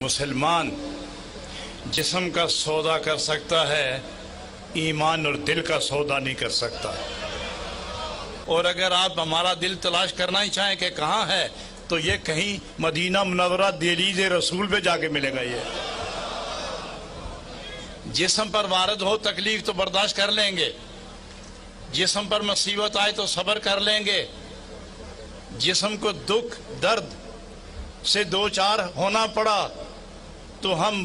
मुसलमान जिस्म का सौदा कर सकता है, ईमान और दिल का सौदा नहीं कर सकता। और अगर आप हमारा दिल तलाश करना ही चाहें कि कहाँ है, तो ये कहीं मदीना मुनव्वरा दहलीज़ रसूल पे जाके मिलेगा। ये जिस्म पर वारद हो तकलीफ तो बर्दाश्त कर लेंगे, जिस्म पर मुसीबत आए तो सब्र कर लेंगे, जिस्म को दुख दर्द से दो चार होना पड़ा तो हम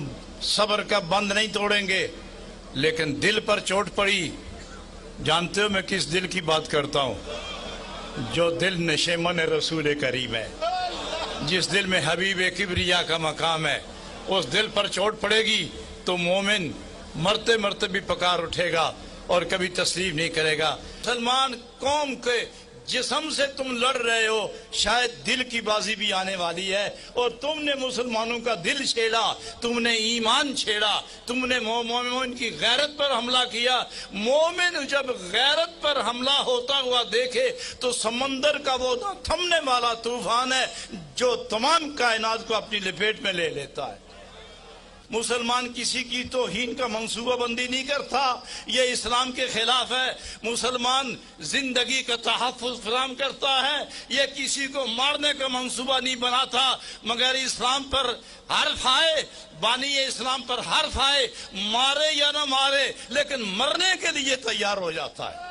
सब्र का बंद नहीं तोड़ेंगे। लेकिन दिल पर चोट पड़ी, जानते हो मैं किस दिल की बात करता हूँ? जो दिल नशेमन रसूल करीम है, जिस दिल में हबीब किबरिया का मकाम है, उस दिल पर चोट पड़ेगी तो मोमिन मरते मरते भी पकार उठेगा और कभी तस्लीम नहीं करेगा। मुसलमान कौम के जिस्म से तुम लड़ रहे हो, शायद दिल की बाजी भी आने वाली है। और तुमने मुसलमानों का दिल छेड़ा, तुमने ईमान छेड़ा, तुमने मोमिन की गैरत पर हमला किया। मोमिन जब गैरत पर हमला होता हुआ देखे तो समंदर का वो थमने वाला तूफान है जो तमाम कायनात को अपनी लपेट में ले लेता है। मुसलमान किसी की तौहीन का मंसूबा बंदी नहीं करता, ये इस्लाम के खिलाफ है। मुसलमान जिंदगी का तहफ़्फ़ुज़ फराहम करता है, ये किसी को मारने का मंसूबा नहीं बनाता। मगर इस्लाम पर हर्फ आए, बानी इस्लाम पर हर्फ आए, मारे या ना मारे, लेकिन मरने के लिए तैयार हो जाता है।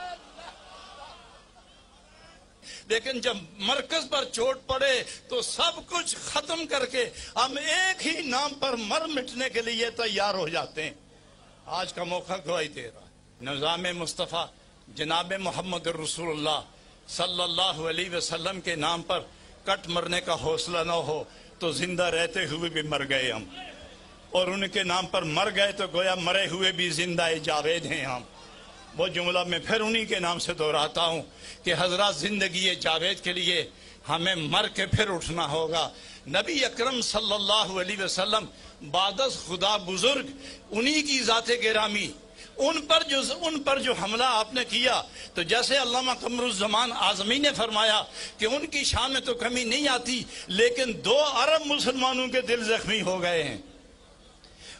लेकिन जब मरकज पर चोट पड़े तो सब कुछ खत्म करके हम एक ही नाम पर मर मिटने के लिए तैयार हो जाते हैं। आज का मौका गवाही दे रहा है। निज़ाम मुस्तफ़ा जनाब मोहम्मद रसूलुल्लाह सल्लल्लाहु अलैहि वसल्लम के नाम पर कट मरने का हौसला न हो तो जिंदा रहते हुए भी मर गए हम, और उनके नाम पर मर गए तो गोया मरे हुए भी जिंदा जावेद हैं हम। वो जुमला मैं फिर उन्हीं के नाम से दोहराता हूँ कि हजरत जिंदगी जावेद के लिए हमें मर के फिर उठना होगा। नबी अकरम सल्लल्लाहु अलैहि वसल्लम बादस खुदा बुजुर्ग, उन्हीं की ज़ाते गिरामी, उन पर जो हमला आपने किया, तो जैसे अल्लामा कमरुज़्ज़मान आज़मी ने फरमाया कि उनकी शान में तो कमी नहीं आती, लेकिन 2 अरब मुसलमानों के दिल जख्मी हो गए हैं।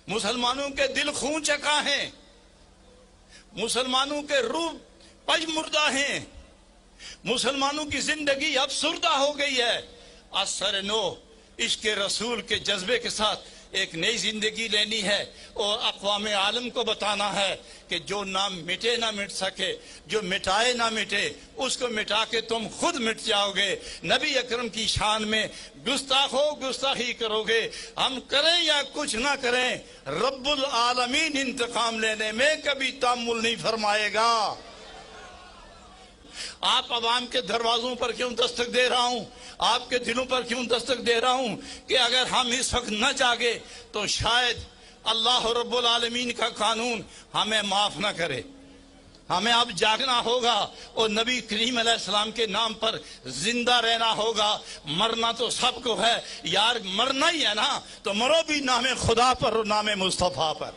मुसलमानों के दिल खून चका हैं, मुसलमानों के रूह पजमुर्दा हैं, मुसलमानों की जिंदगी अफसुर्दा हो गई है। असर नो इश्क रसूल के जज्बे के साथ एक नई जिंदगी लेनी है और अक़वाम आलम को बताना है कि जो नाम मिटे ना मिट सके, जो मिटाए ना मिटे, उसको मिटा के तुम खुद मिट जाओगे। नबी अकरम की शान में गुस्ताखी करोगे। हम करें या कुछ ना करें, रब्बुल आलमीन इंतकाम लेने में कभी तामुल नहीं फरमाएगा। आप अवाम के दरवाजों पर क्यों दस्तक दे रहा हूं, आपके दिलों पर क्यों दस्तक दे रहा हूं कि अगर हम इस वक्त न जागे तो शायद अल्लाह रब्बुल आलमीन का कानून हमें माफ ना करे। हमें अब जागना होगा और नबी करीम अलैहिस्सलाम के नाम पर जिंदा रहना होगा। मरना तो सबको है यार, मरना ही है ना, तो मरो भी नामे खुदा पर और नामे मुस्तफा पर।